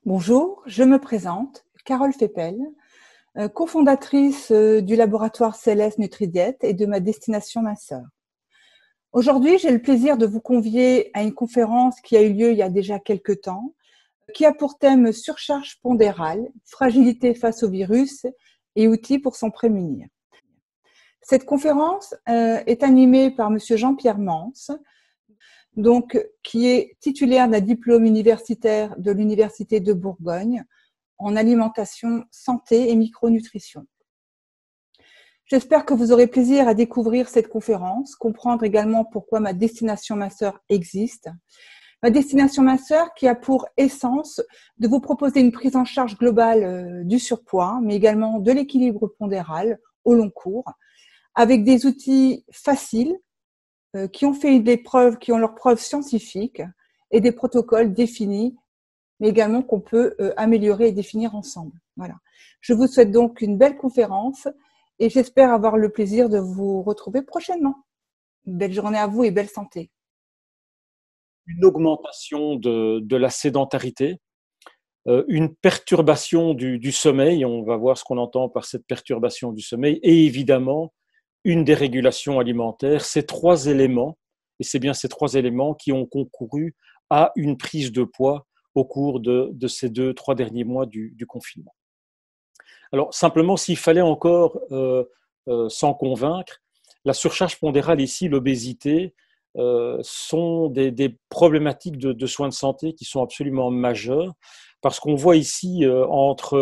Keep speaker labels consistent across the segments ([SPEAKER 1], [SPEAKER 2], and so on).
[SPEAKER 1] Bonjour, je me présente, Carole Feppel, cofondatrice du laboratoire Céleste NutriDiète et de ma destination minceur. Aujourd'hui, j'ai le plaisir de vous convier à une conférence qui a eu lieu il y a déjà quelques temps, qui a pour thème surcharge pondérale, fragilité face au virus et outils pour s'en prémunir. Cette conférence est animée par Monsieur Jean-Pierre Mans, qui est titulaire d'un diplôme universitaire de l'Université de Bourgogne en alimentation, santé et micronutrition. J'espère que vous aurez plaisir à découvrir cette conférence, comprendre également pourquoi ma destination minceur existe. Ma destination minceur qui a pour essence de vous proposer une prise en charge globale du surpoids, mais également de l'équilibre pondéral au long cours, avec des outils faciles qui ont fait des preuves, qui ont leurs preuves scientifiques et des protocoles définis, mais également qu'on peut améliorer et définir ensemble. Voilà. Je vous souhaite donc une belle conférence et j'espère avoir le plaisir de vous retrouver prochainement. Belle journée à vous et belle santé.
[SPEAKER 2] Une augmentation de la sédentarité, une perturbation du sommeil, on va voir ce qu'on entend par cette perturbation du sommeil, et évidemment une dérégulation alimentaire. Ces trois éléments, et c'est bien ces trois éléments qui ont concouru à une prise de poids au cours de ces 2-3 derniers mois du confinement. Alors simplement, s'il fallait encore s'en convaincre, la surcharge pondérale ici, l'obésité, sont des problématiques de soins de santé qui sont absolument majeures, parce qu'on voit ici, entre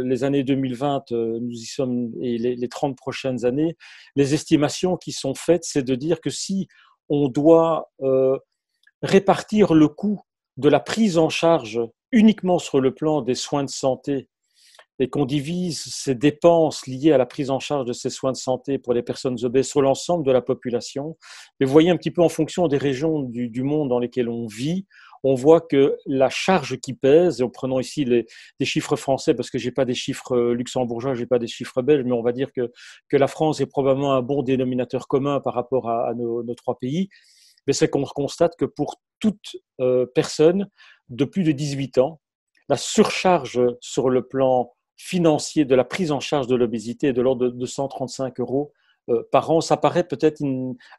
[SPEAKER 2] les années 2020, nous y sommes, et les 30 prochaines années, les estimations qui sont faites, c'est de dire que si on doit répartir le coût de la prise en charge uniquement sur le plan des soins de santé, et qu'on divise ces dépenses liées à la prise en charge de ces soins de santé pour les personnes obèses sur l'ensemble de la population, mais vous voyez un petit peu en fonction des régions du monde dans lesquelles on vit, on voit que la charge qui pèse, et en prenant ici des chiffres français, parce que je n'ai pas des chiffres luxembourgeois, je n'ai pas des chiffres belges, mais on va dire que la France est probablement un bon dénominateur commun par rapport à nos trois pays, mais c'est qu'on constate que pour toute personne de plus de 18 ans, la surcharge sur le plan financier de la prise en charge de l'obésité est de l'ordre de 135 € par an. Ça paraît peut-être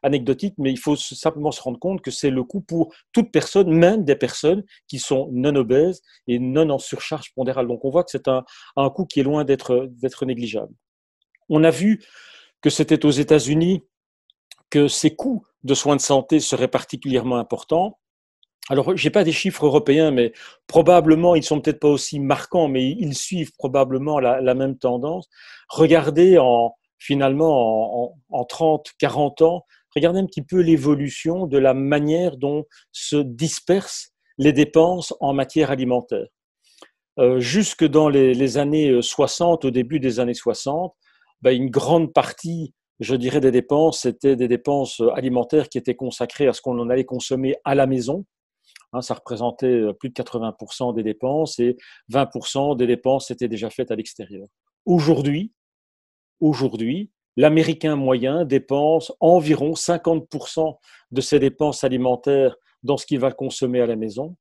[SPEAKER 2] anecdotique, mais il faut simplement se rendre compte que c'est le coût pour toute personne, même des personnes qui sont non obèses et non en surcharge pondérale. Donc on voit que c'est un coût qui est loin d'être négligeable. On a vu que c'était aux États-Unis que ces coûts de soins de santé seraient particulièrement importants. Alors, je n'ai pas des chiffres européens, mais probablement, ils ne sont peut-être pas aussi marquants, mais ils suivent probablement la même tendance. Regardez finalement en 30, 40 ans, regardez un petit peu l'évolution de la manière dont se dispersent les dépenses en matière alimentaire. Jusque dans les années 60, au début des années 60, une grande partie, je dirais, des dépenses, c'était des dépenses alimentaires qui étaient consacrées à ce qu'on en allait consommer à la maison. Ça représentait plus de 80% des dépenses et 20% des dépenses étaient déjà faites à l'extérieur. Aujourd'hui, l'Américain moyen dépense environ 50% de ses dépenses alimentaires dans ce qu'il va consommer à la maison.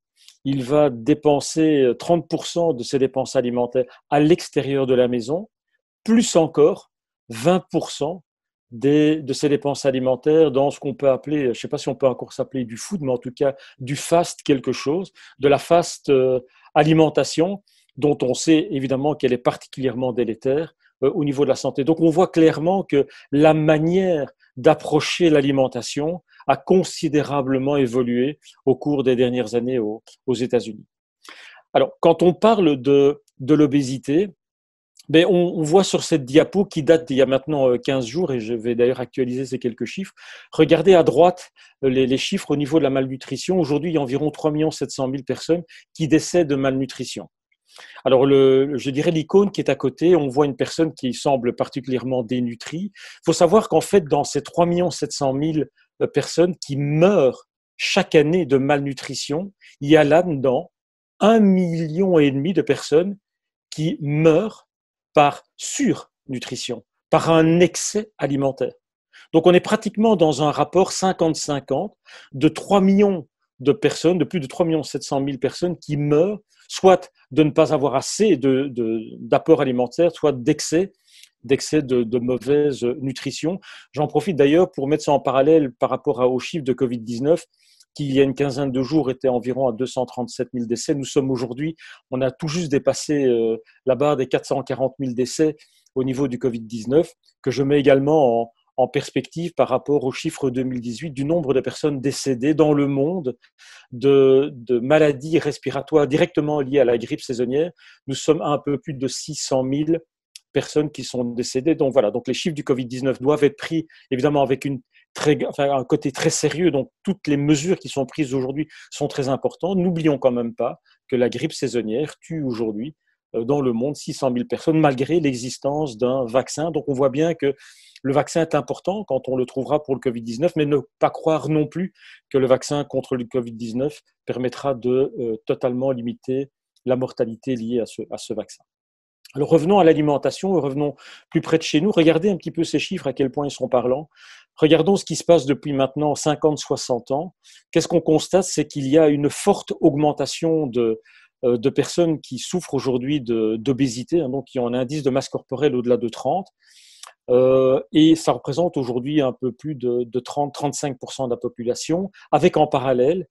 [SPEAKER 2] Il va dépenser 30% de ses dépenses alimentaires à l'extérieur de la maison, plus encore 20% de ces dépenses alimentaires dans ce qu'on peut appeler, je ne sais pas si on peut encore s'appeler du food, mais en tout cas du fast quelque chose, de la fast alimentation, dont on sait évidemment qu'elle est particulièrement délétère au niveau de la santé. Donc on voit clairement que la manière d'approcher l'alimentation a considérablement évolué au cours des dernières années aux États-Unis. Alors, quand on parle de l'obésité, on voit sur cette diapo qui date d'il y a maintenant 15 jours, et je vais d'ailleurs actualiser ces quelques chiffres. Regardez à droite les chiffres au niveau de la malnutrition. Aujourd'hui, il y a environ 3 700 000 personnes qui décèdent de malnutrition. Alors, je dirais l'icône qui est à côté, on voit une personne qui semble particulièrement dénutrie. Il faut savoir qu'en fait, dans ces 3 700 000 personnes qui meurent chaque année de malnutrition, il y a là-dedans 1,5 million de personnes qui meurent par surnutrition, par un excès alimentaire. Donc on est pratiquement dans un rapport 50-50 de 3 millions de personnes, de plus de 3 700 000 personnes qui meurent soit de ne pas avoir assez d'apport alimentaire, soit d'excès de mauvaise nutrition. J'en profite d'ailleurs pour mettre ça en parallèle par rapport aux chiffres de Covid-19, qui il y a une quinzaine de jours étaient environ à 237 000 décès. Nous sommes aujourd'hui, on a tout juste dépassé la barre des 440 000 décès au niveau du Covid-19, que je mets également en perspective par rapport aux chiffres 2018 du nombre de personnes décédées dans le monde de maladies respiratoires directement liées à la grippe saisonnière. Nous sommes à un peu plus de 600 000 personnes qui sont décédées. Donc voilà, donc les chiffres du Covid-19 doivent être pris évidemment avec un côté très sérieux. Donc toutes les mesures qui sont prises aujourd'hui sont très importantes. N'oublions quand même pas que la grippe saisonnière tue aujourd'hui dans le monde 600 000 personnes malgré l'existence d'un vaccin. Donc on voit bien que le vaccin est important quand on le trouvera pour le Covid-19, mais ne pas croire non plus que le vaccin contre le Covid-19 permettra de totalement limiter la mortalité liée à ce vaccin. Alors revenons à l'alimentation, revenons plus près de chez nous. Regardez un petit peu ces chiffres, à quel point ils sont parlants. Regardons ce qui se passe depuis maintenant 50-60 ans. Qu'est-ce qu'on constate? C'est qu'il y a une forte augmentation de personnes qui souffrent aujourd'hui d'obésité, donc qui ont un indice de masse corporelle au-delà de 30. Et ça représente aujourd'hui un peu plus de 30-35% de la population, avec en parallèle,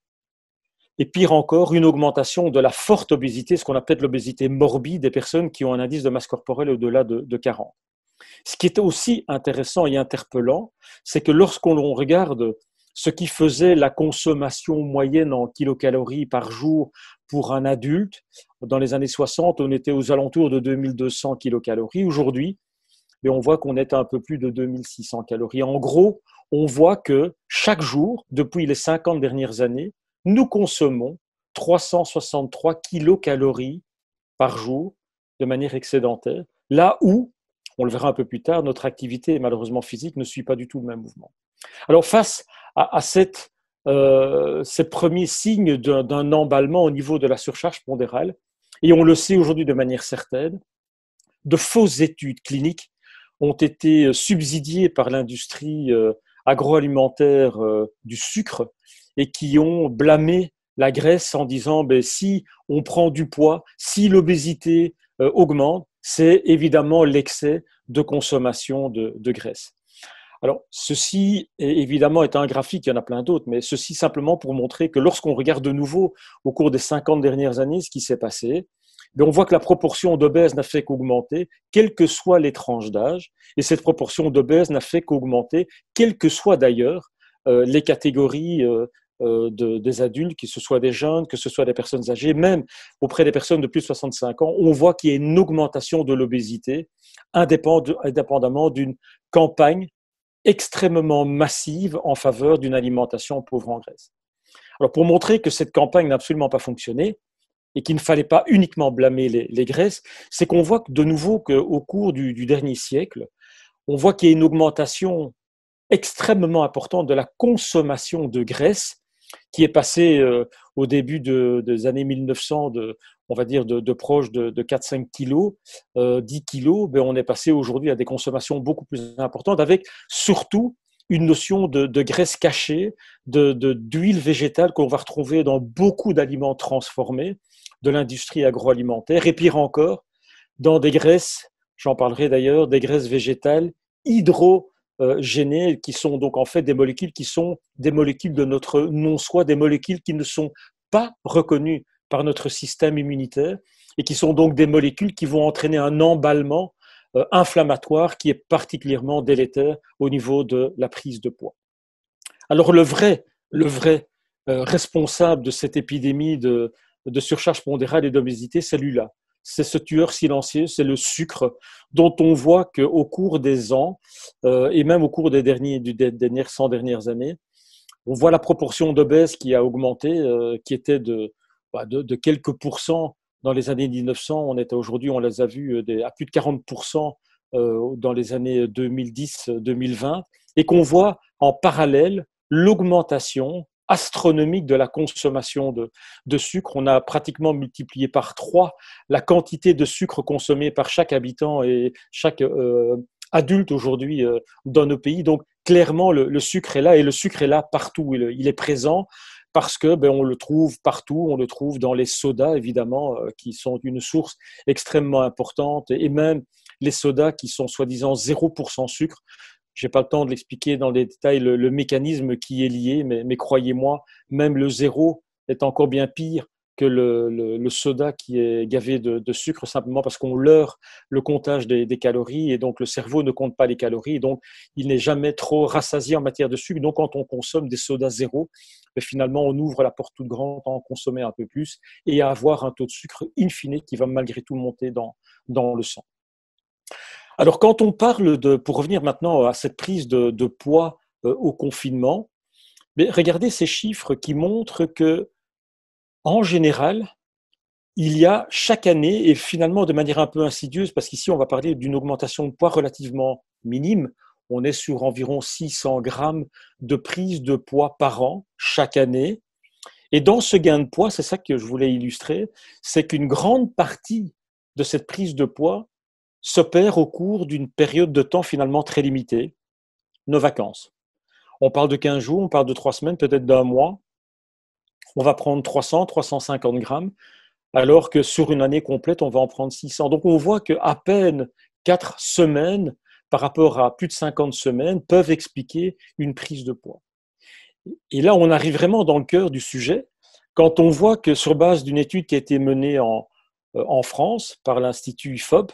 [SPEAKER 2] et pire encore, une augmentation de la forte obésité, ce qu'on appelle l'obésité morbide, des personnes qui ont un indice de masse corporelle au-delà de 40. Ce qui est aussi intéressant et interpellant, c'est que lorsqu'on regarde ce qui faisait la consommation moyenne en kilocalories par jour pour un adulte, dans les années 60, on était aux alentours de 2200 kilocalories. Aujourd'hui, et on voit qu'on est à un peu plus de 2600 calories. En gros, on voit que chaque jour, depuis les 50 dernières années, nous consommons 363 kilocalories par jour de manière excédentaire, là où, on le verra un peu plus tard, notre activité malheureusement physique ne suit pas du tout le même mouvement. Alors face à ces premiers signes d'un emballement au niveau de la surcharge pondérale, et on le sait aujourd'hui de manière certaine, de fausses études cliniques ont été subsidiées par l'industrie agroalimentaire du sucre et qui ont blâmé la graisse en disant si on prend du poids, si l'obésité augmente, c'est évidemment l'excès de consommation de graisse. Alors, ceci évidemment est un graphique, il y en a plein d'autres, mais ceci simplement pour montrer que lorsqu'on regarde de nouveau au cours des 50 dernières années ce qui s'est passé, on voit que la proportion d'obèses n'a fait qu'augmenter, quelles que soient les tranches d'âge, et cette proportion d'obèses n'a fait qu'augmenter, quelles que soient d'ailleurs les catégories des adultes, que ce soit des jeunes, que ce soit des personnes âgées, même auprès des personnes de plus de 65 ans, on voit qu'il y a une augmentation de l'obésité, indépendamment d'une campagne extrêmement massive en faveur d'une alimentation pauvre en graisse. Alors pour montrer que cette campagne n'a absolument pas fonctionné, et qu'il ne fallait pas uniquement blâmer les graisses, c'est qu'on voit de nouveau qu'au cours du dernier siècle, on voit qu'il y a une augmentation extrêmement importante de la consommation de graisse qui est passée au début des années 1900, on va dire de proche de 4-5 kilos, 10 kilos, on est passé aujourd'hui à des consommations beaucoup plus importantes avec surtout une notion de graisse cachée, d'huile végétale qu'on va retrouver dans beaucoup d'aliments transformés de l'industrie agroalimentaire, et pire encore, dans des graisses, j'en parlerai d'ailleurs, des graisses végétales hydrogénées, qui sont donc en fait des molécules qui sont des molécules de notre non-soi, des molécules qui ne sont pas reconnues par notre système immunitaire, et qui sont donc des molécules qui vont entraîner un emballement inflammatoire qui est particulièrement délétère au niveau de la prise de poids. Alors le vrai responsable de cette épidémie de surcharge pondérale et d'obésité, c'est celui-là. C'est ce tueur silencieux, c'est le sucre, dont on voit qu'au cours des ans, et même au cours des dernières 100 dernières années, on voit la proportion d'obèses qui a augmenté, qui était de quelques pourcents dans les années 1900. On était aujourd'hui, on les a vus à plus de 40% dans les années 2010-2020, et qu'on voit en parallèle l'augmentation astronomique de la consommation de sucre. On a pratiquement multiplié par 3 la quantité de sucre consommée par chaque habitant et chaque adulte aujourd'hui dans nos pays. Donc clairement, le sucre est là, et le sucre est là partout. Il est présent parce que on le trouve partout, on le trouve dans les sodas évidemment, qui sont une source extrêmement importante, et même les sodas qui sont soi-disant 0% sucre. Je n'ai pas le temps de l'expliquer dans les détails le mécanisme qui est lié, mais croyez-moi, même le zéro est encore bien pire que le soda qui est gavé de sucre, simplement parce qu'on leurre le comptage des calories, et donc le cerveau ne compte pas les calories, donc il n'est jamais trop rassasié en matière de sucre. Donc quand on consomme des sodas zéro, finalement on ouvre la porte toute grande à en consommer un peu plus et à avoir un taux de sucre in fine qui va malgré tout monter dans le sang. Alors quand on parle pour revenir maintenant à cette prise de poids au confinement, mais regardez ces chiffres qui montrent que en général, il y a chaque année, et finalement de manière un peu insidieuse, parce qu'ici on va parler d'une augmentation de poids relativement minime, on est sur environ 600 grammes de prise de poids par an chaque année. Et dans ce gain de poids, c'est ça que je voulais illustrer, c'est qu'une grande partie de cette prise de poids s'opère au cours d'une période de temps finalement très limitée, nos vacances. On parle de 15 jours, on parle de 3 semaines, peut-être d'un mois. On va prendre 300, 350 grammes, alors que sur une année complète, on va en prendre 600. Donc on voit qu'à peine 4 semaines par rapport à plus de 50 semaines peuvent expliquer une prise de poids. Et là, on arrive vraiment dans le cœur du sujet, quand on voit que sur base d'une étude qui a été menée en France par l'Institut IFOP,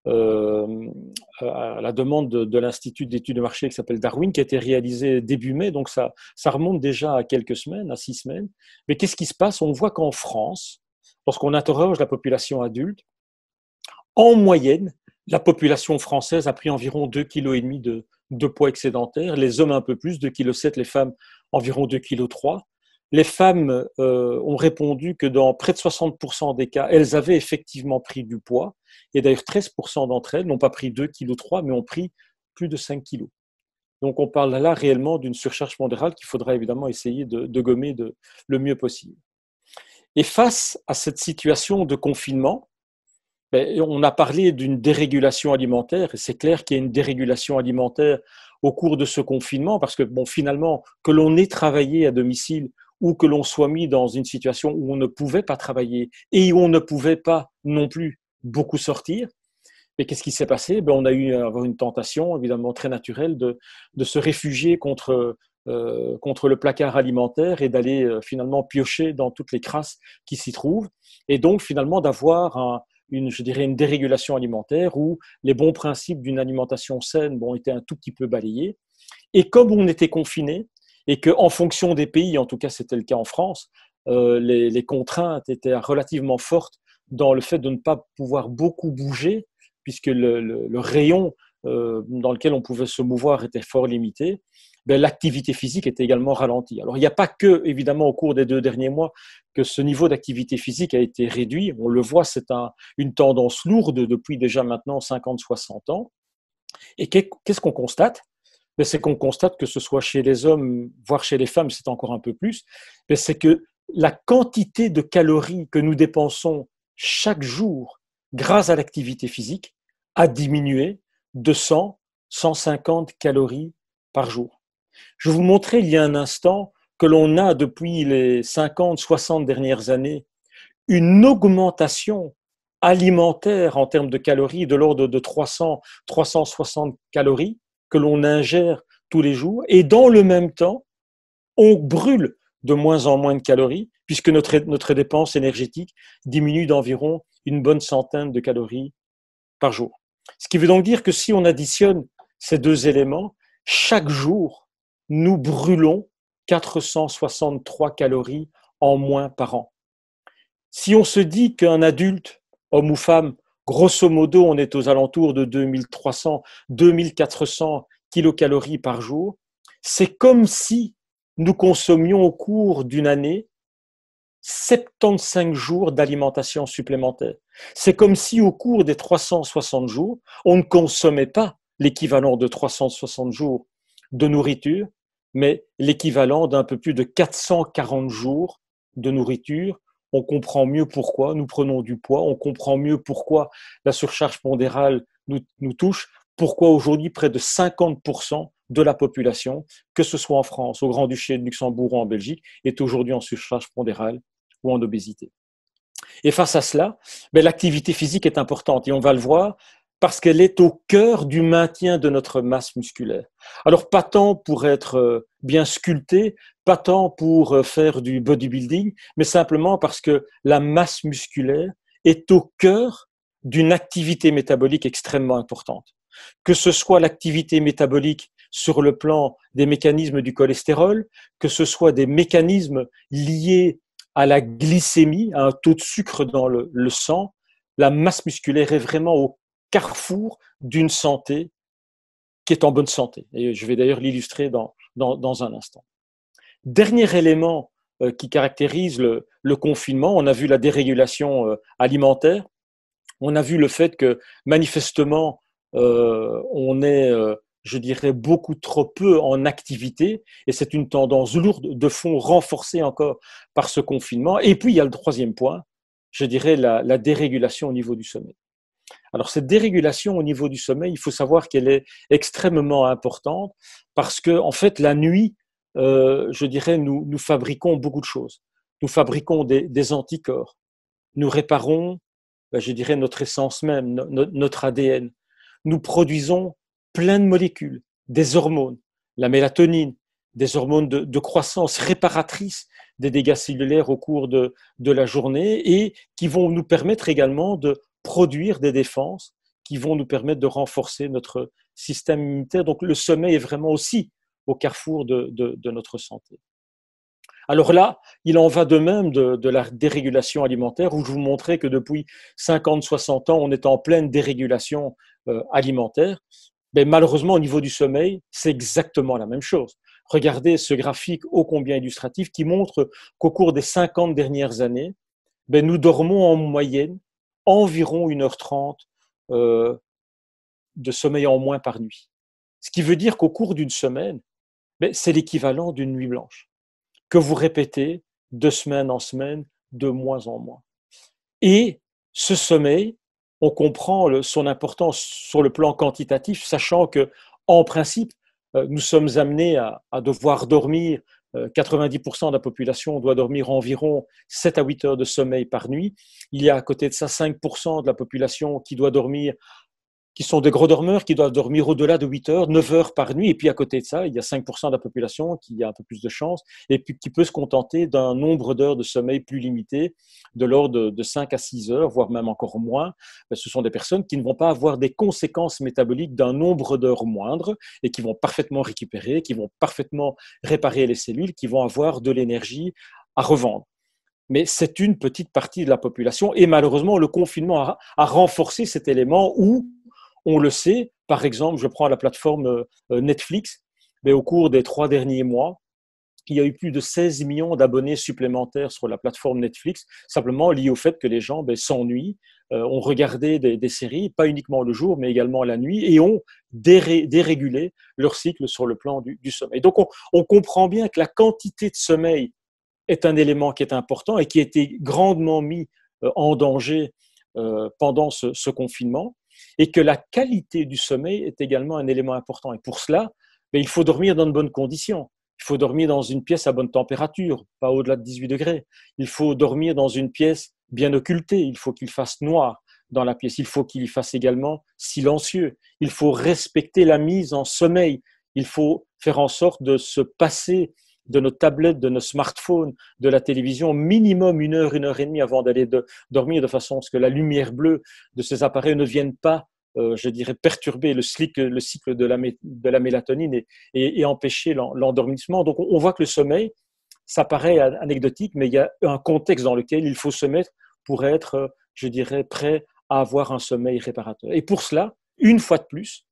[SPEAKER 2] à la demande de l'Institut d'études de marché qui s'appelle Darwin, qui a été réalisé début mai, donc ça remonte déjà à quelques semaines, à 6 semaines. Mais qu'est-ce qui se passe? On voit qu'en France, lorsqu'on interroge la population adulte, en moyenne, la population française a pris environ 2,5 kg de poids excédentaire, les hommes un peu plus, 2,7 kg, les femmes environ 2,3 kg. Les femmes ont répondu que dans près de 60% des cas, elles avaient effectivement pris du poids. Et d'ailleurs, 13% d'entre elles n'ont pas pris 2,3 kg, mais ont pris plus de 5 kg. Donc on parle là réellement d'une surcharge pondérale qu'il faudra évidemment essayer de gommer le mieux possible. Et face à cette situation de confinement, on a parlé d'une dérégulation alimentaire, et c'est clair qu'il y a une dérégulation alimentaire au cours de ce confinement, parce que finalement, que l'on ait travaillé à domicile ou que l'on soit mis dans une situation où on ne pouvait pas travailler et où on ne pouvait pas non plus beaucoup sortir, mais qu'est-ce qui s'est passé? On a eu une tentation évidemment très naturelle de se réfugier contre le placard alimentaire et d'aller finalement piocher dans toutes les crasses qui s'y trouvent, et donc finalement d'avoir une dérégulation alimentaire où les bons principes d'une alimentation saine étaient un tout petit peu balayés. Et comme on était confiné, et qu'en fonction des pays, en tout cas c'était le cas en France, les contraintes étaient relativement fortes dans le fait de ne pas pouvoir beaucoup bouger, puisque le rayon dans lequel on pouvait se mouvoir était fort limité, l'activité physique était également ralentie. Alors il n'y a pas que, évidemment, au cours des 2 derniers mois, que ce niveau d'activité physique a été réduit. On le voit, c'est une tendance lourde depuis déjà maintenant 50-60 ans. Et qu'est-ce qu'on constate? C'est qu'on constate, que ce soit chez les hommes, voire chez les femmes, c'est encore un peu plus, c'est que la quantité de calories que nous dépensons chaque jour grâce à l'activité physique a diminué de 100, 150 calories par jour. Je vous montrais il y a un instant que l'on a depuis les 50, 60 dernières années une augmentation alimentaire en termes de calories de l'ordre de 300, 360 calories que l'on ingère tous les jours, et dans le même temps, on brûle de moins en moins de calories, puisque notre dépense énergétique diminue d'environ une bonne centaine de calories par jour. Ce qui veut donc dire que si on additionne ces deux éléments, chaque jour, nous brûlons 463 calories en moins par an. Si on se dit qu'un adulte, homme ou femme, grosso modo, on est aux alentours de 2300, 2400 kilocalories par jour, c'est comme si nous consommions au cours d'une année 75 jours d'alimentation supplémentaire. C'est comme si au cours des 360 jours, on ne consommait pas l'équivalent de 360 jours de nourriture, mais l'équivalent d'un peu plus de 440 jours de nourriture. On comprend mieux pourquoi nous prenons du poids, on comprend mieux pourquoi la surcharge pondérale nous touche, pourquoi aujourd'hui près de 50% de la population, que ce soit en France, au Grand-Duché de Luxembourg ou en Belgique, est aujourd'hui en surcharge pondérale ou en obésité. Et face à cela, l'activité physique est importante et on va le voir parce qu'elle est au cœur du maintien de notre masse musculaire. Alors pas tant pour être bien sculpté, pas tant pour faire du bodybuilding, mais simplement parce que la masse musculaire est au cœur d'une activité métabolique extrêmement importante. Que ce soit l'activité métabolique sur le plan des mécanismes du cholestérol, que ce soit des mécanismes liés à la glycémie, à un taux de sucre dans le sang, la masse musculaire est vraiment au carrefour d'une santé qui est en bonne santé. Et je vais d'ailleurs l'illustrer dans un instant. Dernier élément qui caractérise le confinement, on a vu la dérégulation alimentaire, on a vu le fait que manifestement on est, je dirais, beaucoup trop peu en activité, et c'est une tendance lourde de fond renforcée encore par ce confinement. Et puis il y a le troisième point, je dirais la dérégulation au niveau du sommeil. Alors cette dérégulation au niveau du sommeil, il faut savoir qu'elle est extrêmement importante parce que en fait la nuit, je dirais, nous fabriquons beaucoup de choses. Nous fabriquons des anticorps, nous réparons, je dirais, notre essence même, notre ADN. Nous produisons plein de molécules, des hormones, la mélatonine, des hormones de croissance réparatrices des dégâts cellulaires au cours de la journée et qui vont nous permettre également de produire des défenses qui vont nous permettre de renforcer notre système immunitaire. Donc le sommeil est vraiment aussi au carrefour de notre santé. Alors là, il en va de même de la dérégulation alimentaire, où je vous montrais que depuis 50-60 ans, on est en pleine dérégulation alimentaire. Mais malheureusement, au niveau du sommeil, c'est exactement la même chose. Regardez ce graphique ô combien illustratif qui montre qu'au cours des 50 dernières années, nous dormons en moyenne environ 1h30 de sommeil en moins par nuit. Ce qui veut dire qu'au cours d'une semaine, c'est l'équivalent d'une nuit blanche que vous répétez de semaine en semaine, de mois en mois. Et ce sommeil, on comprend son importance sur le plan quantitatif, sachant que, en principe, nous sommes amenés à devoir dormir, 90% de la population doit dormir environ 7 à 8 heures de sommeil par nuit. Il y a à côté de ça 5% de la population qui doit dormir, qui sont des gros dormeurs, qui doivent dormir au-delà de 8 heures, 9 heures par nuit. Et puis à côté de ça, il y a 5% de la population qui a un peu plus de chance et puis qui peut se contenter d'un nombre d'heures de sommeil plus limité, de l'ordre de 5 à 6 heures, voire même encore moins. Ce sont des personnes qui ne vont pas avoir des conséquences métaboliques d'un nombre d'heures moindre et qui vont parfaitement récupérer, qui vont parfaitement réparer les cellules, qui vont avoir de l'énergie à revendre. Mais c'est une petite partie de la population et malheureusement, le confinement a renforcé cet élément où on le sait, par exemple, je prends la plateforme Netflix, mais au cours des 3 derniers mois, il y a eu plus de 16 millions d'abonnés supplémentaires sur la plateforme Netflix, simplement lié au fait que les gens s'ennuient, ont regardé des séries, pas uniquement le jour, mais également la nuit, et ont dérégulé leur cycle sur le plan du sommeil. Donc on comprend bien que la quantité de sommeil est un élément qui est important et qui a été grandement mis en danger pendant ce confinement, et que la qualité du sommeil est également un élément important. Et pour cela, il faut dormir dans de bonnes conditions. Il faut dormir dans une pièce à bonne température, pas au-delà de 18 degrés. Il faut dormir dans une pièce bien occultée. Il faut qu'il fasse noir dans la pièce. Il faut qu'il y fasse également silencieux. Il faut respecter la mise en sommeil. Il faut faire en sorte de se passer de nos tablettes, de nos smartphones, de la télévision, minimum 1 heure, 1h30 avant d'aller dormir, de façon à ce que la lumière bleue de ces appareils ne vienne pas, je dirais, perturber le cycle de la mélatonine et empêcher l'endormissement. Donc on voit que le sommeil, ça paraît anecdotique, mais il y a un contexte dans lequel il faut se mettre pour être, je dirais, prêt à avoir un sommeil réparateur. Et pour cela, une fois de plus,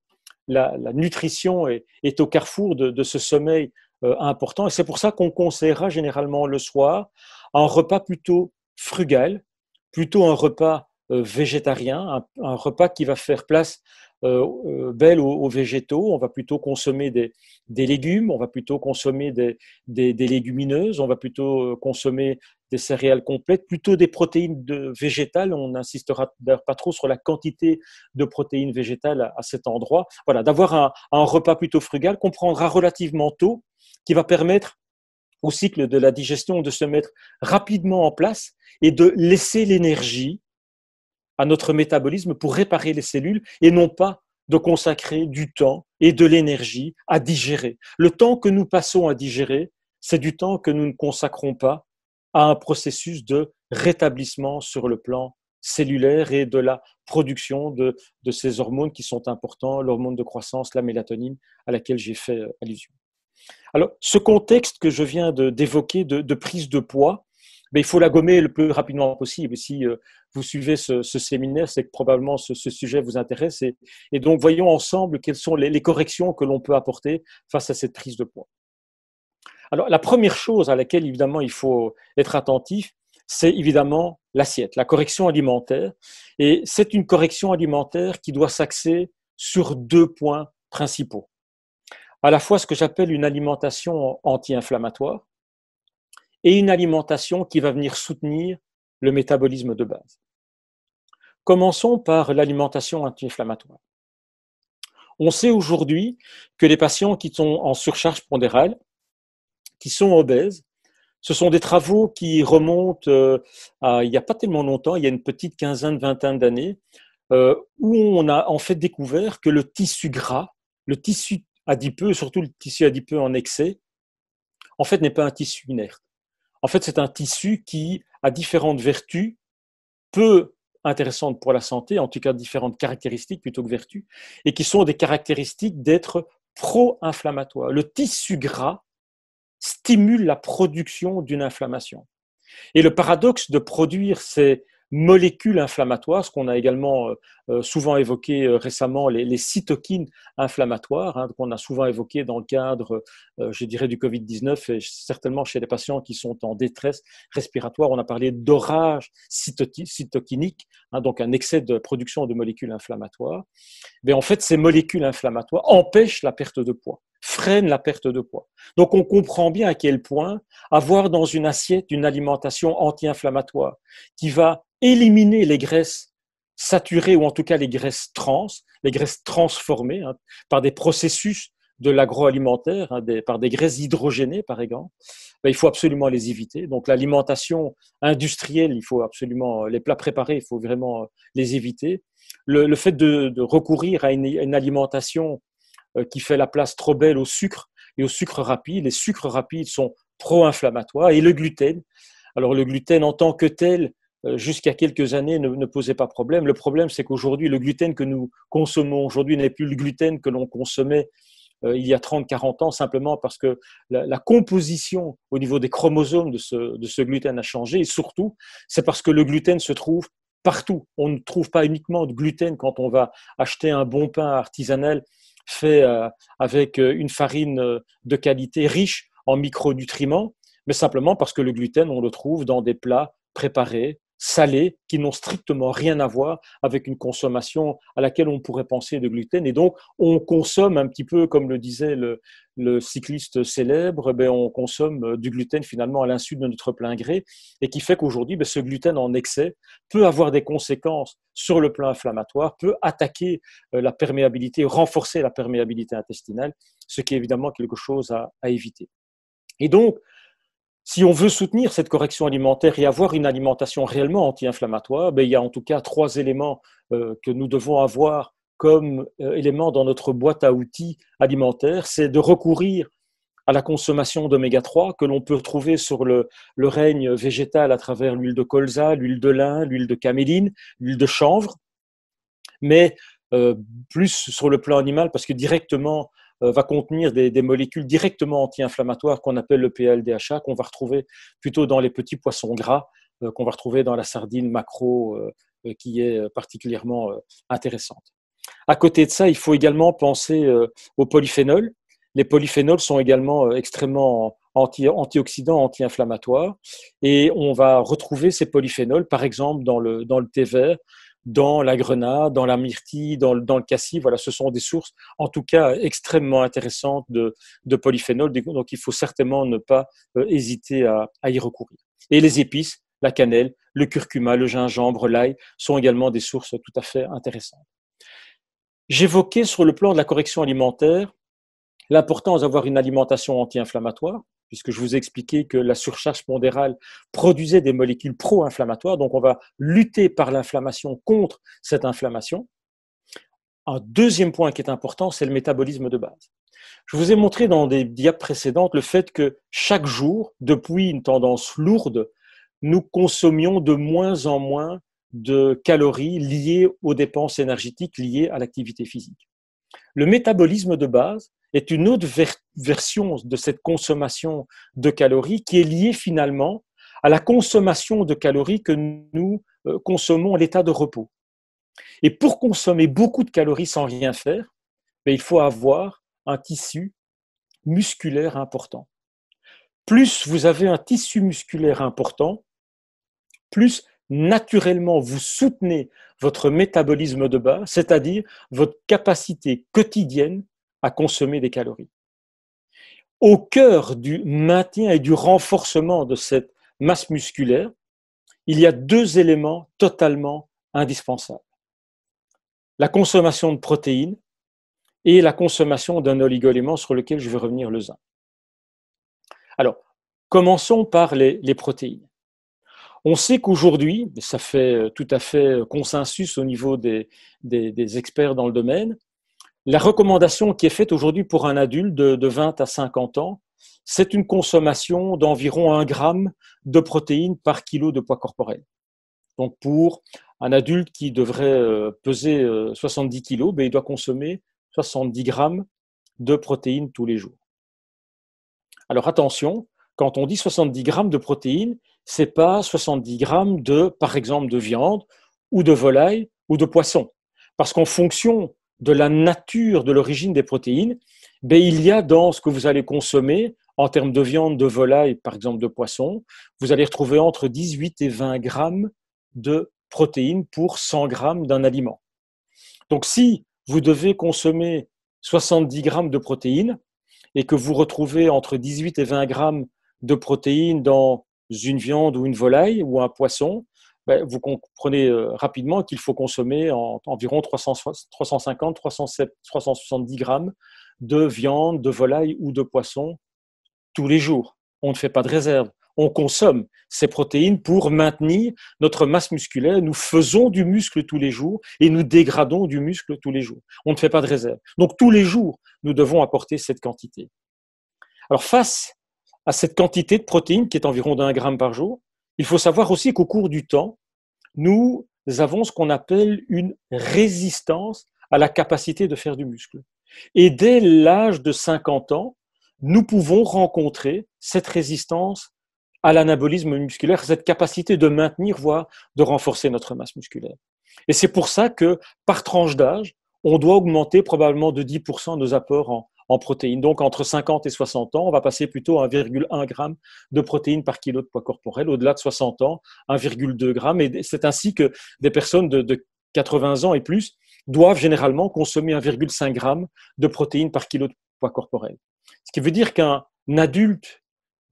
[SPEAKER 2] la nutrition est au carrefour de ce sommeil important. Et c'est pour ça qu'on conseillera généralement le soir un repas plutôt frugal, plutôt un repas végétarien, un repas qui va faire place belle aux végétaux. On va plutôt consommer des légumes, on va plutôt consommer des légumineuses, on va plutôt consommer des céréales complètes, plutôt des protéines végétales. On n'insistera d'ailleurs pas trop sur la quantité de protéines végétales à cet endroit. Voilà, d'avoir un repas plutôt frugal qu'on prendra relativement tôt, qui va permettre au cycle de la digestion de se mettre rapidement en place et de laisser l'énergie à notre métabolisme pour réparer les cellules et non pas de consacrer du temps et de l'énergie à digérer. Le temps que nous passons à digérer, c'est du temps que nous ne consacrons pas à un processus de rétablissement sur le plan cellulaire et de la production de ces hormones qui sont importants, l'hormone de croissance, la mélatonine, à laquelle j'ai fait allusion. Alors, ce contexte que je viens d'évoquer de prise de poids, mais il faut la gommer le plus rapidement possible. Si vous suivez ce séminaire, c'est que probablement ce sujet vous intéresse. Et donc, voyons ensemble quelles sont les corrections que l'on peut apporter face à cette prise de poids. Alors, la première chose à laquelle, évidemment, il faut être attentif, c'est évidemment l'assiette, la correction alimentaire. Et c'est une correction alimentaire qui doit s'axer sur 2 points principaux. À la fois ce que j'appelle une alimentation anti-inflammatoire et une alimentation qui va venir soutenir le métabolisme de base. Commençons par l'alimentation anti-inflammatoire. On sait aujourd'hui que les patients qui sont en surcharge pondérale, qui sont obèses, ce sont des travaux qui remontent à il n'y a pas tellement longtemps, il y a une petite quinzaine, vingtaine d'années, où on a en fait découvert que le tissu gras, le tissu adipeux, surtout le tissu adipeux en excès, en fait n'est pas un tissu inerte. En fait, c'est un tissu qui a différentes vertus, peu intéressantes pour la santé, en tout cas différentes caractéristiques plutôt que vertus, et qui sont des caractéristiques d'être pro-inflammatoire. Le tissu gras stimule la production d'une inflammation. Et le paradoxe de produire ces molécules inflammatoires, ce qu'on a également souvent évoqué récemment, les cytokines inflammatoires, qu'on a souvent évoqué dans le cadre, je dirais, du Covid-19 et certainement chez les patients qui sont en détresse respiratoire. On a parlé d'orage cytokinique, donc un excès de production de molécules inflammatoires. Mais en fait, ces molécules inflammatoires empêchent la perte de poids, freinent la perte de poids. Donc on comprend bien à quel point avoir dans une assiette une alimentation anti-inflammatoire qui va éliminer les graisses saturées ou en tout cas les graisses trans, les graisses transformées par des processus de l'agroalimentaire, par des graisses hydrogénées par exemple, il faut absolument les éviter. Donc l'alimentation industrielle, il faut absolument, les plats préparés, il faut vraiment les éviter. Le fait de recourir à une alimentation qui fait la place trop belle au sucre et au sucre rapide, les sucres rapides sont pro-inflammatoires, et le gluten. Alors le gluten en tant que tel, jusqu'à quelques années, ne posait pas problème. Le problème, c'est qu'aujourd'hui, le gluten que nous consommons aujourd'hui n'est plus le gluten que l'on consommait il y a 30-40 ans, simplement parce que la composition au niveau des chromosomes de ce gluten a changé, et surtout, c'est parce que le gluten se trouve partout. On ne trouve pas uniquement de gluten quand on va acheter un bon pain artisanal fait avec une farine de qualité riche en micronutriments, mais simplement parce que le gluten, on le trouve dans des plats préparés, salés, qui n'ont strictement rien à voir avec une consommation à laquelle on pourrait penser de gluten. Et donc, on consomme un petit peu, comme le disait le cycliste célèbre, on consomme du gluten finalement à l'insu de notre plein gré, et qui fait qu'aujourd'hui, ce gluten en excès peut avoir des conséquences sur le plan inflammatoire, peut attaquer la perméabilité, renforcer la perméabilité intestinale, ce qui est évidemment quelque chose à éviter. Et donc, si on veut soutenir cette correction alimentaire et avoir une alimentation réellement anti-inflammatoire, il y a en tout cas 3 éléments que nous devons avoir comme éléments dans notre boîte à outils alimentaire. C'est de recourir à la consommation d'oméga 3 que l'on peut trouver sur le règne végétal à travers l'huile de colza, l'huile de lin, l'huile de caméline, l'huile de chanvre, mais plus sur le plan animal parce que directement va contenir des molécules directement anti-inflammatoires qu'on appelle le PA-LDHA, qu'on va retrouver plutôt dans les petits poissons gras, qu'on va retrouver dans la sardine maquereau, qui est particulièrement intéressante. À côté de ça, il faut également penser aux polyphénols. Les polyphénols sont également extrêmement antioxydants, anti-inflammatoires, et on va retrouver ces polyphénols, par exemple, dans le thé vert, dans la grenade, dans la myrtille, dans le cassis. Voilà, ce sont des sources, en tout cas, extrêmement intéressantes de polyphénols. Donc, il faut certainement ne pas hésiter à y recourir. Et les épices, la cannelle, le curcuma, le gingembre, l'ail, sont également des sources tout à fait intéressantes. J'évoquais sur le plan de la correction alimentaire l'importance d'avoir une alimentation anti-inflammatoire, puisque je vous ai expliqué que la surcharge pondérale produisait des molécules pro-inflammatoires, donc on va lutter par l'inflammation contre cette inflammation. Un deuxième point qui est important, c'est le métabolisme de base. Je vous ai montré dans des diapos précédentes le fait que chaque jour, depuis une tendance lourde, nous consommions de moins en moins de calories liées aux dépenses énergétiques liées à l'activité physique. Le métabolisme de base est une autre version de cette consommation de calories qui est liée finalement à la consommation de calories que nous consommons à l'état de repos. Et pour consommer beaucoup de calories sans rien faire, il faut avoir un tissu musculaire important. Plus vous avez un tissu musculaire important, plus naturellement vous soutenez votre métabolisme de base, c'est-à-dire votre capacité quotidienne à consommer des calories. Au cœur du maintien et du renforcement de cette masse musculaire, il y a deux éléments totalement indispensables. La consommation de protéines et la consommation d'un oligo-élément sur lequel je vais revenir, le zinc. Alors, commençons par les protéines. On sait qu'aujourd'hui, ça fait tout à fait consensus au niveau des experts dans le domaine, la recommandation qui est faite aujourd'hui pour un adulte de 20 à 50 ans, c'est une consommation d'environ 1 gramme de protéines par kilo de poids corporel. Donc pour un adulte qui devrait peser 70 kilos, il doit consommer 70 grammes de protéines tous les jours. Alors attention, quand on dit 70 grammes de protéines, ce n'est pas 70 grammes par exemple, de viande ou de volaille ou de poisson. Parce qu'en fonction de la nature, de l'origine des protéines, il y a dans ce que vous allez consommer, en termes de viande, de volaille, par exemple de poisson, vous allez retrouver entre 18 et 20 grammes de protéines pour 100 grammes d'un aliment. Donc si vous devez consommer 70 grammes de protéines et que vous retrouvez entre 18 et 20 grammes de protéines dans une viande ou une volaille ou un poisson, vous comprenez rapidement qu'il faut consommer environ 350-370 grammes de viande, de volaille ou de poisson tous les jours. On ne fait pas de réserve. On consomme ces protéines pour maintenir notre masse musculaire. Nous faisons du muscle tous les jours et nous dégradons du muscle tous les jours. On ne fait pas de réserve. Donc tous les jours, nous devons apporter cette quantité. Alors face à cette quantité de protéines qui est environ d'1 gramme par jour, il faut savoir aussi qu'au cours du temps, nous avons ce qu'on appelle une résistance à la capacité de faire du muscle. Et dès l'âge de 50 ans, nous pouvons rencontrer cette résistance à l'anabolisme musculaire, cette capacité de maintenir, voire de renforcer notre masse musculaire. Et c'est pour ça que, par tranche d'âge, on doit augmenter probablement de 10% nos apports en protéines. Donc, entre 50 et 60 ans, on va passer plutôt à 1,1 g de protéines par kilo de poids corporel. Au-delà de 60 ans, 1,2 g. Et c'est ainsi que des personnes de 80 ans et plus doivent généralement consommer 1,5 g de protéines par kilo de poids corporel. Ce qui veut dire qu'un adulte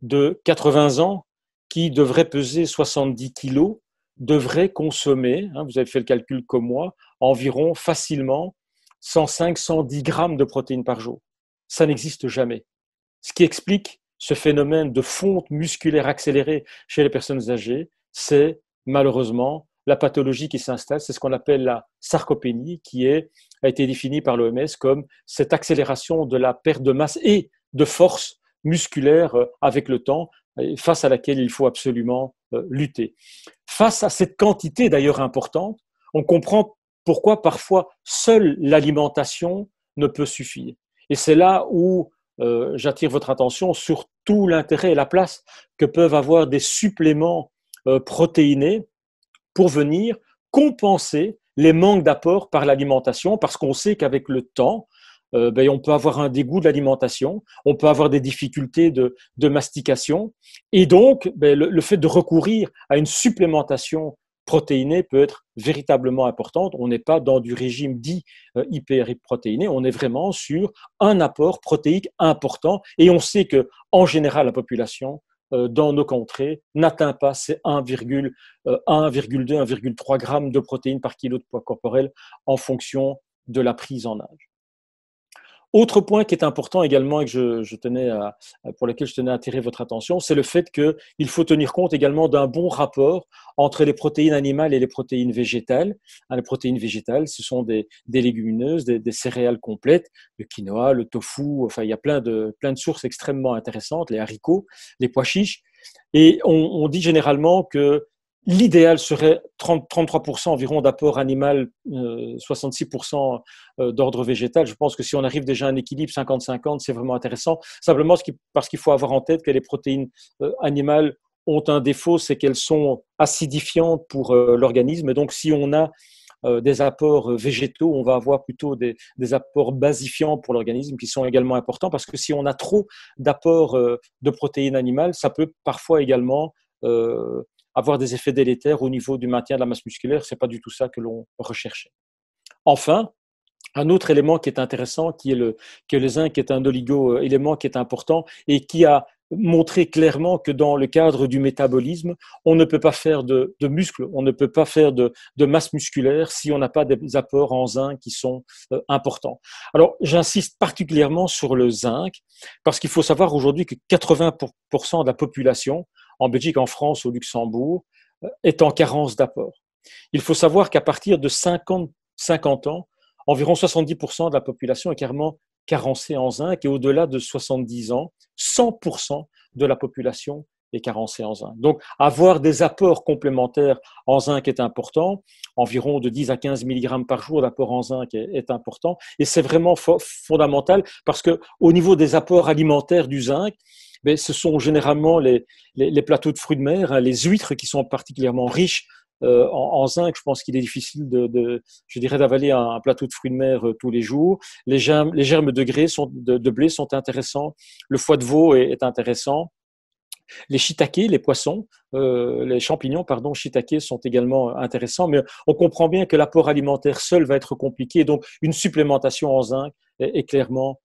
[SPEAKER 2] de 80 ans qui devrait peser 70 kilos devrait consommer, vous avez fait le calcul comme moi, environ facilement 105-110 grammes de protéines par jour. Ça n'existe jamais. Ce qui explique ce phénomène de fonte musculaire accélérée chez les personnes âgées, c'est malheureusement la pathologie qui s'installe, c'est ce qu'on appelle la sarcopénie, qui a été définie par l'OMS comme cette accélération de la perte de masse et de force musculaire avec le temps, face à laquelle il faut absolument lutter. Face à cette quantité d'ailleurs importante, on comprend pourquoi parfois seule l'alimentation ne peut suffire. Et c'est là où j'attire votre attention sur tout l'intérêt et la place que peuvent avoir des suppléments protéinés pour venir compenser les manques d'apport par l'alimentation, parce qu'on sait qu'avec le temps, on peut avoir un dégoût de l'alimentation, on peut avoir des difficultés de mastication, et donc le fait de recourir à une supplémentation protéinée peut être véritablement importante. On n'est pas dans du régime dit hyperprotéiné, on est vraiment sur un apport protéique important, et on sait que en général la population dans nos contrées n'atteint pas ces 1,2, 1,3 grammes de protéines par kilo de poids corporel en fonction de la prise en âge. Autre point qui est important également et que pour lequel je tenais à attirer votre attention, c'est le fait qu'il faut tenir compte également d'un bon rapport entre les protéines animales et les protéines végétales. Les protéines végétales, ce sont des légumineuses, des céréales complètes, le quinoa, le tofu, enfin il y a plein de sources extrêmement intéressantes, les haricots, les pois chiches. Et on dit généralement que l'idéal serait 33% environ d'apport animal, 66% d'ordre végétal. Je pense que si on arrive déjà à un équilibre 50-50, c'est vraiment intéressant. Simplement parce qu'il faut avoir en tête que les protéines animales ont un défaut, c'est qu'elles sont acidifiantes pour l'organisme. Et donc, si on a des apports végétaux, on va avoir plutôt des apports basifiants pour l'organisme qui sont également importants parce que si on a trop d'apports de protéines animales, ça peut parfois également avoir des effets délétères au niveau du maintien de la masse musculaire. Ce n'est pas du tout ça que l'on recherchait. Enfin, un autre élément qui est intéressant, que le zinc est un oligo-élément qui est important et qui a montré clairement que dans le cadre du métabolisme, on ne peut pas faire de muscles, on ne peut pas faire de masse musculaire si on n'a pas des apports en zinc qui sont importants. Alors, j'insiste particulièrement sur le zinc parce qu'il faut savoir aujourd'hui que 80% de la population, en Belgique, en France, au Luxembourg, est en carence d'apport. Il faut savoir qu'à partir de 50 ans, environ 70% de la population est carrément carencée en zinc et au-delà de 70 ans, 100% de la population est carencée en zinc. Donc, avoir des apports complémentaires en zinc est important. Environ de 10 à 15 mg par jour d'apport en zinc est important. Et c'est vraiment fondamental parce qu'au niveau des apports alimentaires du zinc, mais ce sont généralement les plateaux de fruits de mer, les huîtres qui sont particulièrement riches en zinc. Je pense qu'il est difficile d'avaler un plateau de fruits de mer tous les jours. Les germes de blé sont intéressants. Le foie de veau est intéressant. Les shiitakes, les poissons, les champignons, shiitakes sont également intéressants, mais on comprend bien que l'apport alimentaire seul va être compliqué, donc une supplémentation en zinc est clairement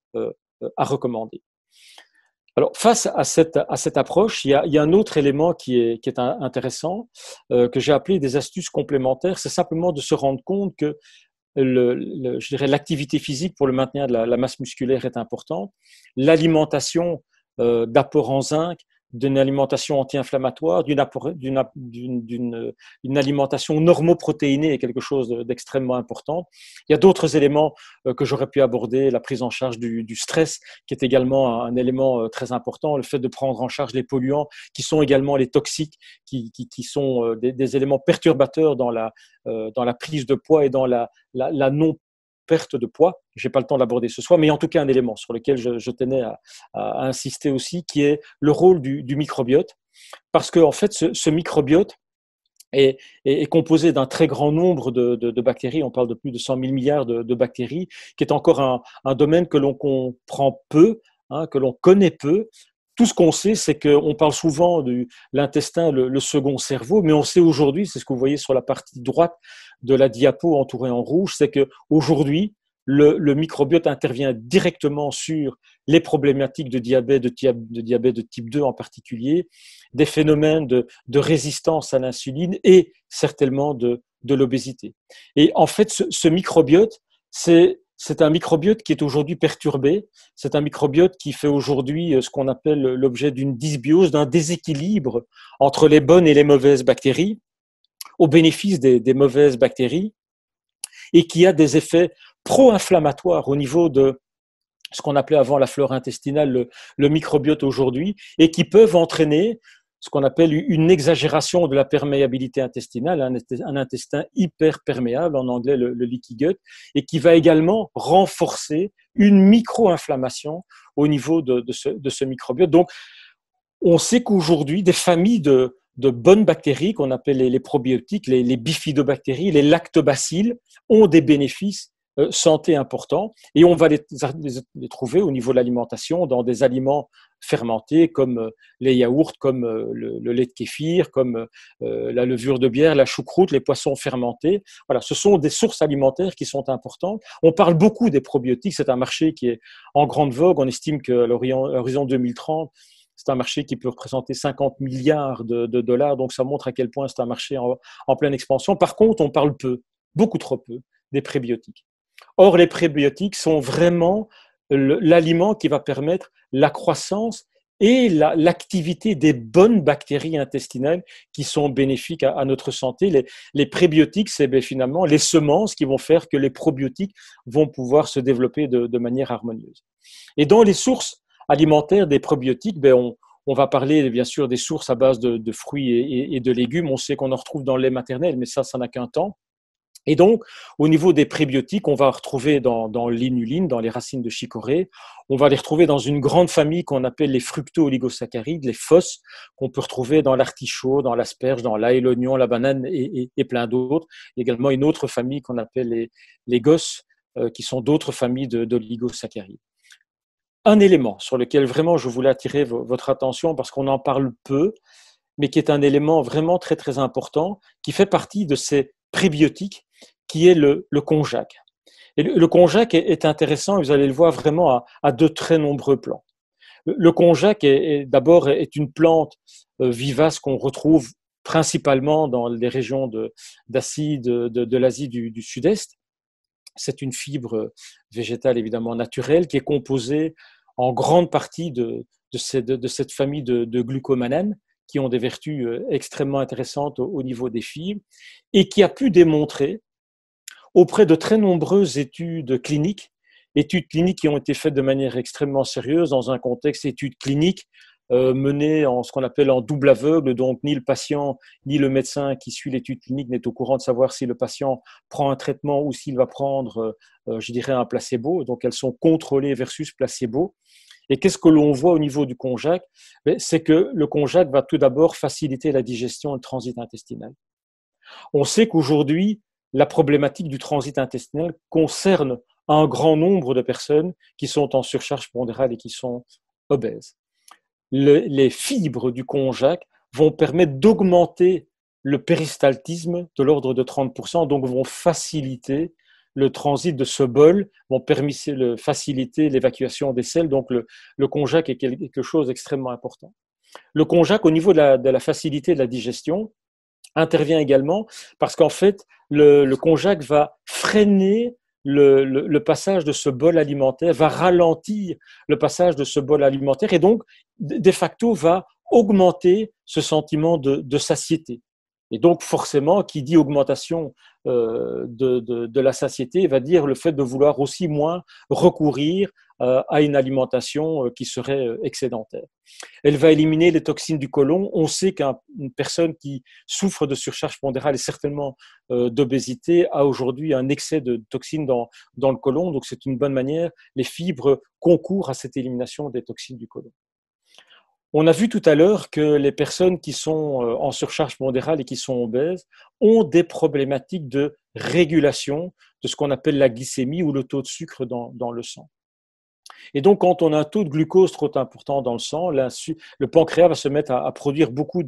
[SPEAKER 2] à recommander. Alors, face à cette approche, il y a un autre élément qui est intéressant, que j'ai appelé des astuces complémentaires. C'est simplement de se rendre compte que je dirais l'activité physique pour le maintien de la masse musculaire est importante. L'alimentation d'apport en zinc, d'une alimentation anti-inflammatoire, d'une alimentation normoprotéinée est quelque chose d'extrêmement important. Il y a d'autres éléments que j'aurais pu aborder, la prise en charge du stress, qui est également un élément très important, le fait de prendre en charge les polluants, qui sont également les toxiques, qui sont des éléments perturbateurs dans la prise de poids et dans la non-perte de poids. Je n'ai pas le temps d'aborder ce soir, mais en tout cas un élément sur lequel je tenais à insister aussi, qui est le rôle du microbiote. Parce qu'en fait, ce microbiote est composé d'un très grand nombre de bactéries. On parle de plus de 100 000 milliards de bactéries, qui est encore un domaine que l'on comprend peu, que l'on connaît peu. Tout ce qu'on sait, c'est qu'on parle souvent de l'intestin, le second cerveau, mais on sait aujourd'hui, c'est ce que vous voyez sur la partie droite de la diapo entourée en rouge, c'est qu'aujourd'hui, le microbiote intervient directement sur les problématiques de diabète de type 2 en particulier, des phénomènes de résistance à l'insuline et certainement de l'obésité. Et en fait, ce microbiote, c'est un microbiote qui est aujourd'hui perturbé. C'est un microbiote qui fait aujourd'hui ce qu'on appelle l'objet d'une dysbiose, d'un déséquilibre entre les bonnes et les mauvaises bactéries, au bénéfice des mauvaises bactéries, et qui a des effets pro-inflammatoires au niveau de ce qu'on appelait avant la flore intestinale, le microbiote aujourd'hui, et qui peuvent entraîner ce qu'on appelle une exagération de la perméabilité intestinale, un intestin hyperperméable, en anglais le leaky gut, et qui va également renforcer une micro-inflammation au niveau de ce microbiote. Donc, on sait qu'aujourd'hui, des familles de bonnes bactéries, qu'on appelle les probiotiques, les bifidobactéries, les lactobacilles, ont des bénéfices santé importants, et on va les trouver au niveau de l'alimentation dans des aliments fermentés comme les yaourts, comme le lait de kéfir, comme la levure de bière, la choucroute, les poissons fermentés. Voilà, ce sont des sources alimentaires qui sont importantes. On parle beaucoup des probiotiques, c'est un marché qui est en grande vogue. On estime qu'à l'horizon 2030, C'est un marché qui peut représenter 50 milliards de dollars, donc ça montre à quel point c'est un marché en pleine expansion. Par contre, on parle peu, beaucoup trop peu, des prébiotiques. Or, les prébiotiques sont vraiment l'aliment qui va permettre la croissance et l'activité des bonnes bactéries intestinales qui sont bénéfiques à notre santé. Les prébiotiques, c'est finalement les semences qui vont faire que les probiotiques vont pouvoir se développer de manière harmonieuse. Et dans les sources alimentaires des probiotiques, on va parler bien sûr des sources à base de fruits et de légumes. On sait qu'on en retrouve dans le lait maternel, mais ça n'a qu'un temps. Et donc, au niveau des prébiotiques, on va retrouver dans l'inuline, dans les racines de chicorée, on va les retrouver dans une grande famille qu'on appelle les fructo-oligosaccharides, les FOS, qu'on peut retrouver dans l'artichaut, dans l'asperge, dans l'ail, l'oignon, la banane et plein d'autres. Également une autre famille qu'on appelle les GOS, qui sont d'autres familles d'oligosaccharides. Un élément sur lequel vraiment je voulais attirer votre attention, parce qu'on en parle peu, mais qui est un élément vraiment très très important, qui fait partie de ces prébiotiques, qui est le konjac. Et le konjac est intéressant, et vous allez le voir vraiment à de très nombreux plans. Le konjac d'abord est une plante vivace qu'on retrouve principalement dans les régions d'Asie, de l'Asie du Sud-Est. C'est une fibre végétale évidemment naturelle qui est composée en grande partie de cette famille de glucomananes qui ont des vertus extrêmement intéressantes au niveau des fibres et qui a pu démontrer auprès de très nombreuses études cliniques qui ont été faites de manière extrêmement sérieuse dans un contexte études cliniques menées en ce qu'on appelle en double aveugle, donc ni le patient ni le médecin qui suit l'étude clinique n'est au courant de savoir si le patient prend un traitement ou s'il va prendre, je dirais, un placebo. Donc elles sont contrôlées versus placebo. Et qu'est-ce que l'on voit au niveau du konjac? C'est que le konjac va tout d'abord faciliter la digestion et le transit intestinal. On sait qu'aujourd'hui, la problématique du transit intestinal concerne un grand nombre de personnes qui sont en surcharge pondérale et qui sont obèses. Les fibres du konjac vont permettre d'augmenter le péristaltisme de l'ordre de 30%, donc vont faciliter le transit de ce bol, vont faciliter l'évacuation des selles. Donc le konjac est quelque chose d'extrêmement important. Le konjac, au niveau de la facilité de la digestion, intervient également parce qu'en fait, le konjac va freiner le passage de ce bol alimentaire, va ralentir le passage de ce bol alimentaire et donc, de facto, va augmenter ce sentiment de satiété. Et donc, forcément, qui dit augmentation de la satiété va dire le fait de vouloir aussi moins recourir à une alimentation qui serait excédentaire. Elle va éliminer les toxines du côlon. On sait qu'une personne qui souffre de surcharge pondérale et certainement d'obésité a aujourd'hui un excès de toxines dans le côlon. Donc, c'est une bonne manière. Les fibres concourent à cette élimination des toxines du côlon. On a vu tout à l'heure que les personnes qui sont en surcharge pondérale et qui sont obèses ont des problématiques de régulation de ce qu'on appelle la glycémie ou le taux de sucre dans le sang. Et donc, quand on a un taux de glucose trop important dans le sang, le pancréas va se mettre à produire beaucoup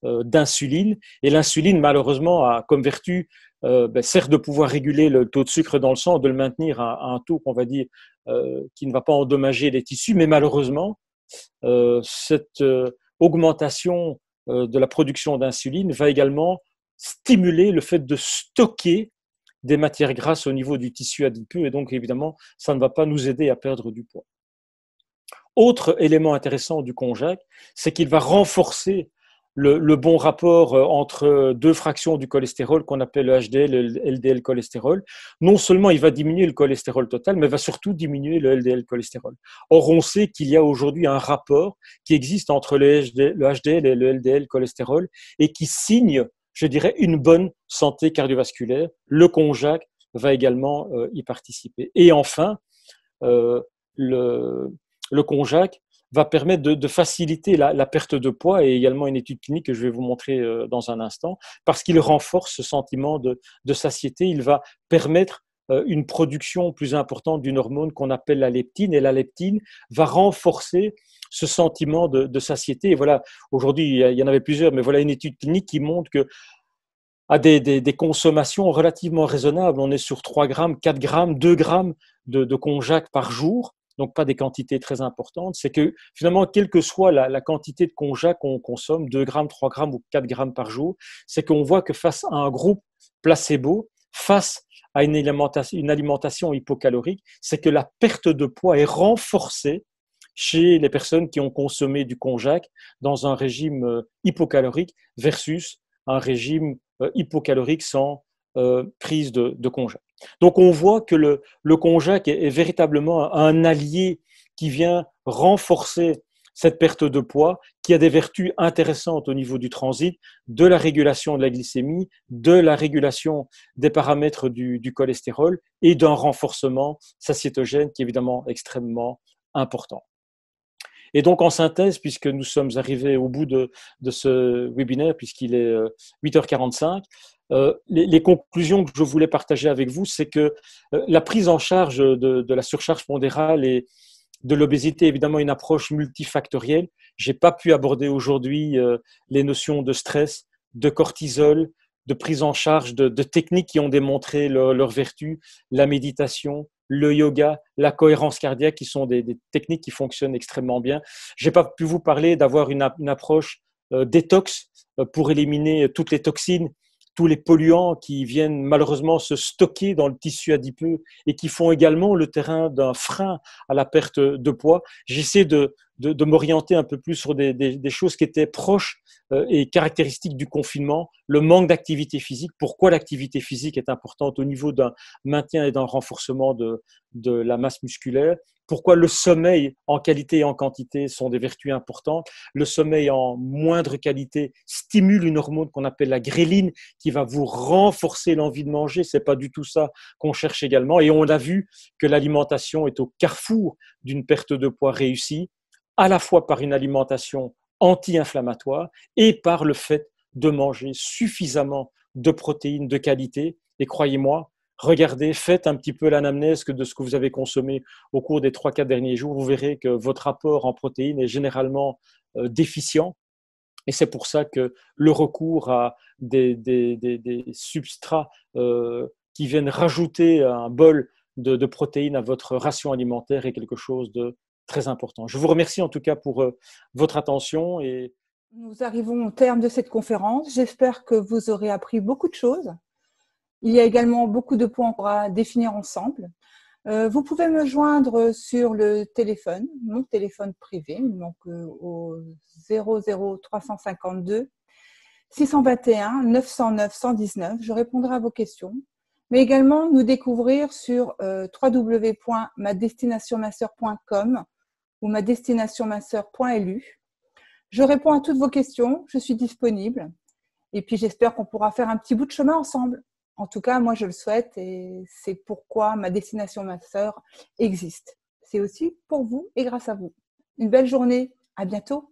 [SPEAKER 2] d'insuline. Et l'insuline, malheureusement, a comme vertu, certes, de pouvoir réguler le taux de sucre dans le sang, de le maintenir à un taux qu'on va dire qui ne va pas endommager les tissus, mais malheureusement, cette augmentation de la production d'insuline va également stimuler le fait de stocker des matières grasses au niveau du tissu adipeux et donc évidemment ça ne va pas nous aider à perdre du poids. Autre élément intéressant du konjac, c'est qu'il va renforcer le bon rapport entre deux fractions du cholestérol qu'on appelle le HDL et le LDL cholestérol. Non seulement il va diminuer le cholestérol total, mais va surtout diminuer le LDL cholestérol. Or, on sait qu'il y a aujourd'hui un rapport qui existe entre le HDL et le LDL cholestérol et qui signe, je dirais, une bonne santé cardiovasculaire. Le konjac va également y participer. Et enfin, le konjac va permettre de faciliter la perte de poids et également une étude clinique que je vais vous montrer dans un instant, parce qu'il renforce ce sentiment de satiété. Il va permettre une production plus importante d'une hormone qu'on appelle la leptine, et la leptine va renforcer ce sentiment de satiété. Et voilà, aujourd'hui, il y en avait plusieurs, mais voilà une étude clinique qui montre que à des consommations relativement raisonnables, on est sur 3 grammes, 4 grammes, 2 grammes de konjac par jour. donc pas des quantités très importantes, c'est que finalement, quelle que soit la quantité de konjac qu'on consomme, 2 grammes, 3 grammes ou 4 grammes par jour, c'est qu'on voit que face à un groupe placebo, face à une alimentation hypocalorique, c'est que la perte de poids est renforcée chez les personnes qui ont consommé du konjac dans un régime hypocalorique versus un régime hypocalorique sans prise de konjac. Donc on voit que le konjac est véritablement un allié qui vient renforcer cette perte de poids, qui a des vertus intéressantes au niveau du transit, de la régulation de la glycémie, de la régulation des paramètres du cholestérol et d'un renforcement satiétogène qui est évidemment extrêmement important. Et donc, en synthèse, puisque nous sommes arrivés au bout de ce webinaire, puisqu'il est 8h45, les conclusions que je voulais partager avec vous, c'est que la prise en charge de la surcharge pondérale et de l'obésité est évidemment une approche multifactorielle. Je n'ai pas pu aborder aujourd'hui les notions de stress, de cortisol, de prise en charge de techniques qui ont démontré leur vertu, la méditation, le yoga, la cohérence cardiaque, qui sont des techniques qui fonctionnent extrêmement bien. Je n'ai pas pu vous parler d'avoir une approche détox pour éliminer toutes les toxines, tous les polluants qui viennent malheureusement se stocker dans le tissu adipeux et qui font également le terrain d'un frein à la perte de poids. J'essaie de m'orienter un peu plus sur des choses qui étaient proches et caractéristiques du confinement, le manque d'activité physique, pourquoi l'activité physique est importante au niveau d'un maintien et d'un renforcement de la masse musculaire, pourquoi le sommeil en qualité et en quantité sont des vertus importantes. Le sommeil en moindre qualité stimule une hormone qu'on appelle la gréline qui va vous renforcer l'envie de manger. Ce n'est pas du tout ça qu'on cherche également. Et on a vu que l'alimentation est au carrefour d'une perte de poids réussie, à la fois par une alimentation anti-inflammatoire et par le fait de manger suffisamment de protéines de qualité. Et croyez-moi, regardez, faites un petit peu l'anamnèse de ce que vous avez consommé au cours des 3-4 derniers jours. Vous verrez que votre apport en protéines est généralement déficient. Et c'est pour ça que le recours à des substrats qui viennent rajouter un bol de protéines à votre ration alimentaire est quelque chose de très important. Je vous remercie en tout cas pour votre attention. Et
[SPEAKER 1] nous arrivons au terme de cette conférence. J'espère que vous aurez appris beaucoup de choses. Il y a également beaucoup de points qu'on va définir ensemble. Vous pouvez me joindre sur le téléphone, mon téléphone privé, donc au 00352 621 909 119. Je répondrai à vos questions. Mais également nous découvrir sur www.madestinationmasseur.com ou madestinationmasseur.lu. Je réponds à toutes vos questions, je suis disponible. Et puis j'espère qu'on pourra faire un petit bout de chemin ensemble. En tout cas, moi je le souhaite et c'est pourquoi ma destination masseur existe. C'est aussi pour vous et grâce à vous. Une belle journée, à bientôt.